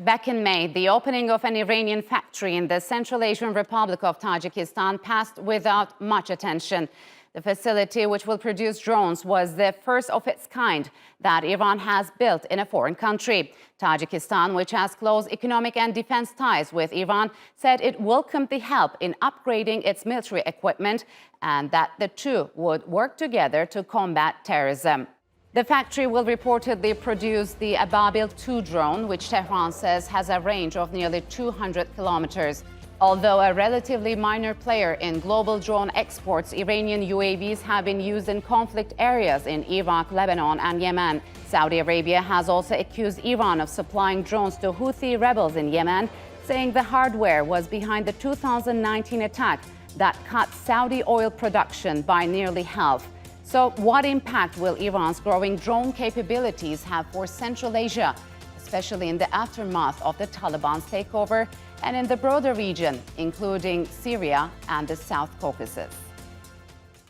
back in May, the opening of an Iranian factory in the Central Asian Republic of Tajikistan passed without much attention. The facility, which will produce drones, was the first of its kind that Iran has built in a foreign country. Tajikistan, which has close economic and defense ties with Iran, said it welcomed the help in upgrading its military equipment and that the two would work together to combat terrorism. The factory will reportedly produce the Ababil-2 drone, which Tehran says has a range of nearly 200 kilometers. Although a relatively minor player in global drone exports, Iranian UAVs have been used in conflict areas in Iraq, Lebanon, and Yemen. Saudi Arabia has also accused Iran of supplying drones to Houthi rebels in Yemen, saying the hardware was behind the 2019 attack that cut Saudi oil production by nearly half. So what impact will Iran's growing drone capabilities have for Central Asia, especially in the aftermath of the Taliban's takeover and in the broader region, including Syria and the South Caucasus?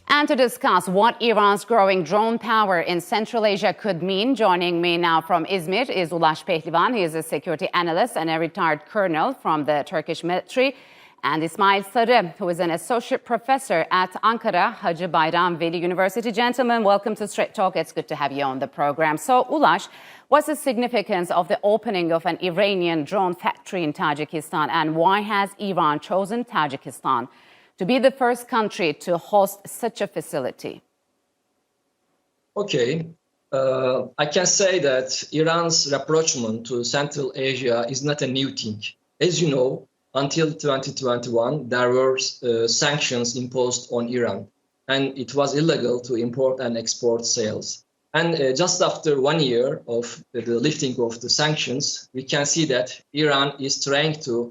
And to discuss what Iran's growing drone power in Central Asia could mean, joining me now from Izmir is Ulaş Pehlivan. He is a security analyst and a retired colonel from the Turkish military. And İSMAİL Sarı, who is an associate professor at Ankara Hacı Bayram Veli University. Gentlemen, welcome to Straight Talk. It's good to have you on the program. So, Ulaş, what's the significance of the opening of an Iranian drone factory in Tajikistan, and why has Iran chosen Tajikistan to be the first country to host such a facility? Okay. I can say that Iran's rapprochement to Central Asia is not a new thing. As you know, until 2021, there were sanctions imposed on Iran, and it was illegal to import and export sales. And just after 1 year of the lifting of the sanctions, we can see that Iran is trying to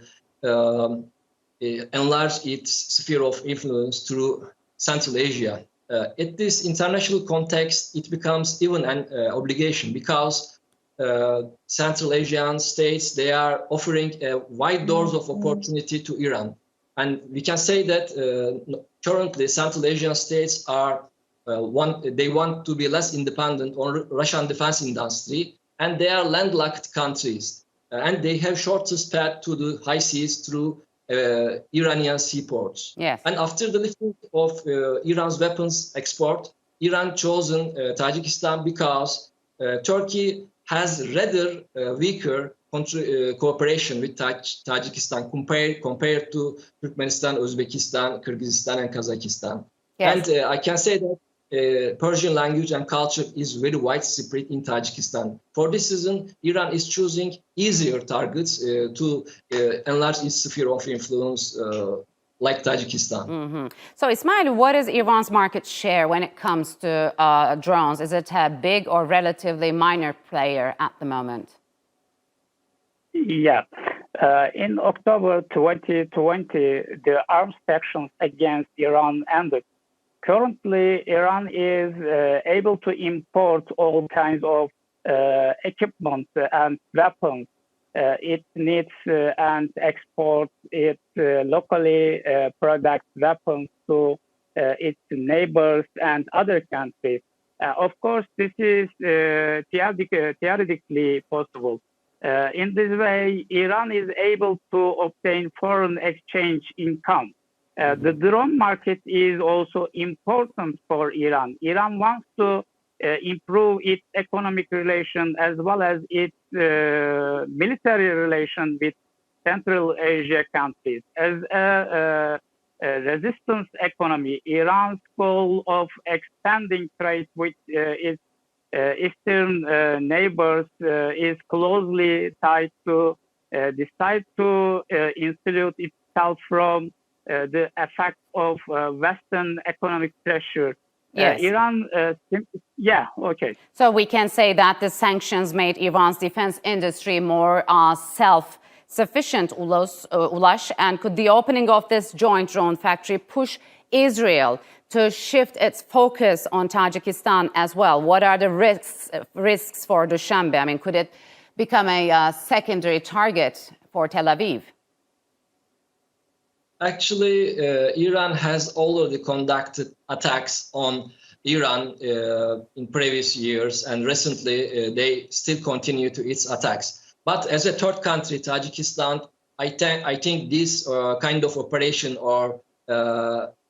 enlarge its sphere of influence through Central Asia. At this international context, it becomes even an obligation because Central Asian states, they are offering wide doors of opportunity to Iran. And we can say that currently Central Asian states are they want to be less independent on Russian defense industry, and they are landlocked countries. And they have shortest path to the high seas through Iranian seaports. Yes. And after the lifting of Iran's weapons export, Iran chosen Tajikistan because Turkey has rather weaker cooperation with Tajikistan compared to Turkmenistan, Uzbekistan, Kyrgyzstan, and Kazakhstan. Yes. And I can say that Persian language and culture is very widespread in Tajikistan. For this reason, Iran is choosing easier targets to enlarge its sphere of influence, like Tajikistan. Mm-hmm. So, İSMAİL, what is Iran's market share when it comes to drones? Is it a big or relatively minor player at the moment? Yeah. In October 2020, the arms sanctions against Iran ended. Currently, Iran is able to import all kinds of equipment and weapons it needs and export its locally product weapons to its neighbors and other countries. Of course, this is theoretically possible. In this way, Iran is able to obtain foreign exchange income. The drone market is also important for Iran. Iran wants to improve its economic relation as well as its military relation with Central Asia countries. As a resistance economy, Iran's goal of expanding trade with its eastern neighbors is closely tied to decide to insulate itself from the effect of Western economic pressure. Yes. Iran, yeah, okay. So we can say that the sanctions made Iran's defense industry more self-sufficient, Ulaş, and could the opening of this joint drone factory push Israel to shift its focus on Tajikistan as well? What are the risks for Dushanbe? I mean, could it become a secondary target for Tel Aviv? Actually, Iran has already conducted attacks on Iran in previous years, and recently they still continue to its attacks. But as a third country, Tajikistan, I think this kind of operation or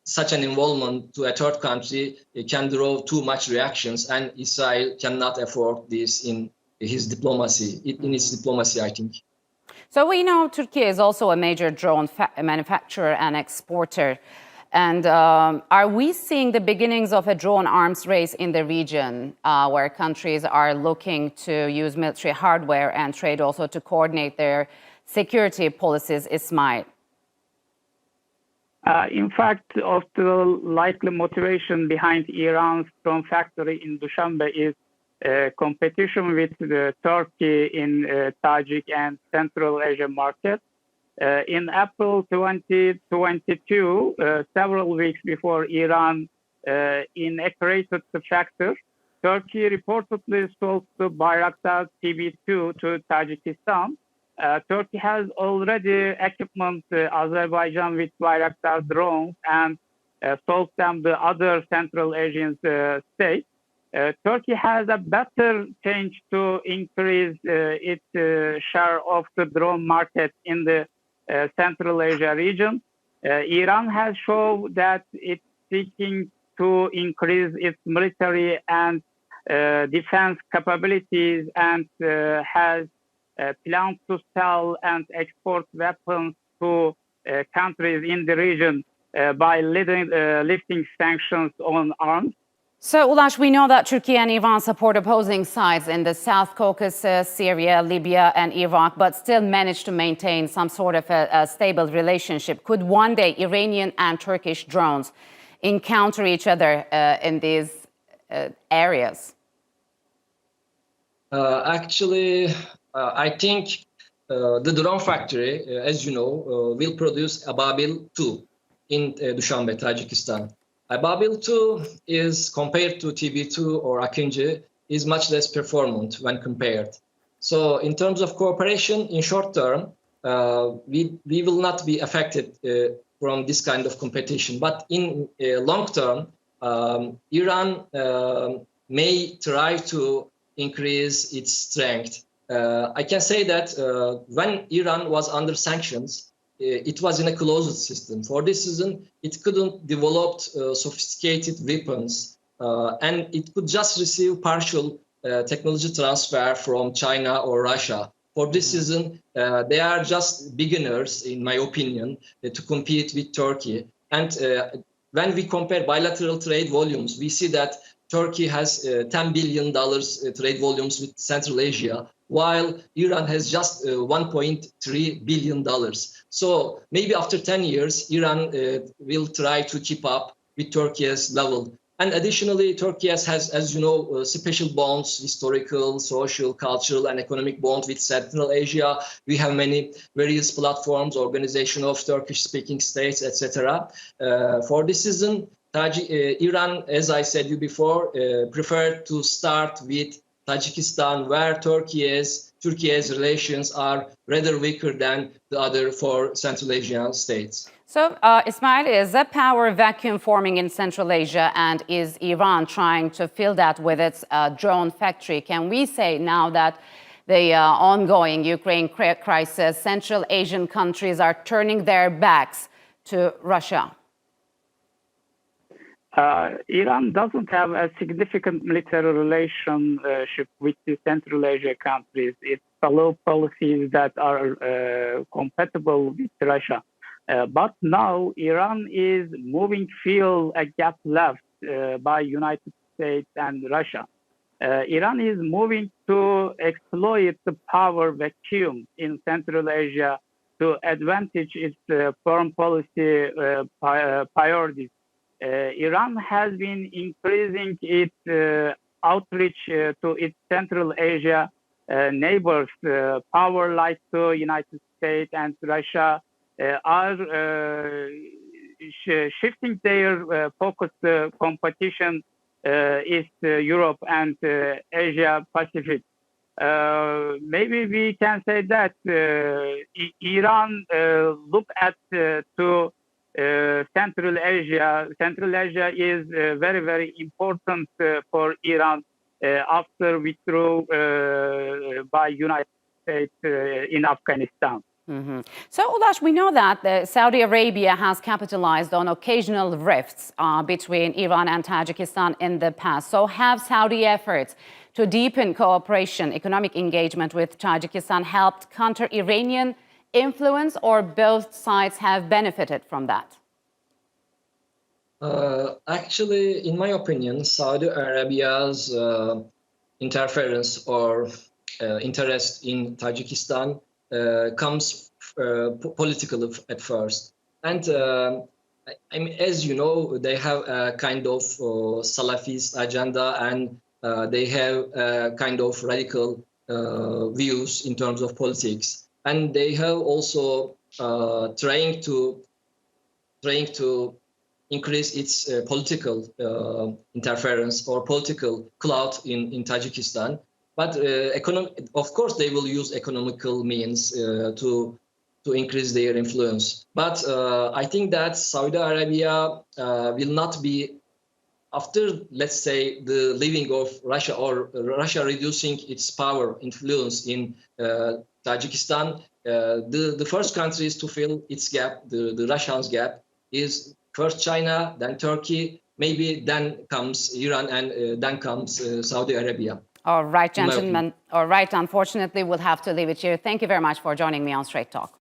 such an involvement to a third country can draw too much reactions, and Israel cannot afford this in his diplomacy, in its diplomacy, I think. So we know Turkey is also a major drone manufacturer and exporter. And are we seeing the beginnings of a drone arms race in the region where countries are looking to use military hardware and trade also to coordinate their security policies, İSMAİL? In fact, of the likely motivation behind Iran's drone factory in Dushanbe is competition with Turkey in Tajik and Central Asia market. In April 2022, several weeks before Iran inaugurated the factory, Turkey reportedly sold the Bayraktar TB2 to Tajikistan. Turkey has already equipment Azerbaijan with Bayraktar drones and sold them to other Central Asian states. Turkey has a better chance to increase its share of the drone market in the Central Asia region. Iran has shown that it's seeking to increase its military and defense capabilities and has plans to sell and export weapons to countries in the region by lifting sanctions on arms. So, Ulaş, we know that Turkey and Iran support opposing sides in the South Caucasus, Syria, Libya, and Iraq, but still manage to maintain some sort of a stable relationship. Could one day Iranian and Turkish drones encounter each other in these areas? Actually, I think the drone factory, as you know, will produce Ababil 2 in Dushanbe, Tajikistan. Ababil 2 is, compared to TB2 or Akinci, is much less performant when compared. So in terms of cooperation, in short term, we will not be affected from this kind of competition. But in long term, Iran may try to increase its strength. I can say that when Iran was under sanctions, it was in a closed system. For this reason, it couldn't develop sophisticated weapons, and it could just receive partial technology transfer from China or Russia. For this reason, they are just beginners, in my opinion, to compete with Turkey. And when we compare bilateral trade volumes, we see that Turkey has $10 billion trade volumes with Central Asia, while Iran has just $1.3 billion. So maybe after 10 years, Iran will try to keep up with Turkey's level. And additionally, Turkey has, as you know, special bonds, historical, social, cultural, and economic bonds with Central Asia. We have many various platforms, organization of Turkish-speaking states, etc. For this reason, Iran, as I said you before, preferred to start with Tajikistan, where Turkey's relations are rather weaker than the other four Central Asian states. So, İSMAİL, is a power vacuum forming in Central Asia, and is Iran trying to fill that with its drone factory? Can we say now that the ongoing Ukraine crisis, Central Asian countries are turning their backs to Russia? Iran doesn't have a significant military relationship with the Central Asia countries. It follows policies that are compatible with Russia. But now Iran is moving feel a gap left by United States and Russia. Iran is moving to exploit the power vacuum in Central Asia to advantage its foreign policy priorities. Iran has been increasing its outreach to its Central Asia neighbors. Power like the United States and Russia are shifting their focus competition is Europe and Asia Pacific. Maybe we can say that Iran look at to Central Asia. Central Asia is very, very important for Iran after withdrawal by United state in Afghanistan. So, Ulaş, we know that Saudi Arabia has capitalized on occasional rifts between Iran and Tajikistan in the past. So, have Saudi efforts to deepen cooperation, economic engagement with Tajikistan helped counter Iranian influence, or both sides have benefited from that? Actually, in my opinion, Saudi Arabia's interference or interest in Tajikistan comes political at first. And I mean, as you know, they have a kind of Salafist agenda, and they have a kind of radical views in terms of politics. And they have also trying to increase its political interference or political clout in Tajikistan. But of course, they will use economical means to increase their influence. But I think that Saudi Arabia will not be, after, let's say, the leaving of Russia or Russia reducing its power influence in Tajikistan, the first countries to fill its gap, the Russia's gap, is first China, then Turkey, maybe then comes Iran, and then comes Saudi Arabia. All right, gentlemen. All right, unfortunately, we'll have to leave it here. Thank you very much for joining me on Straight Talk.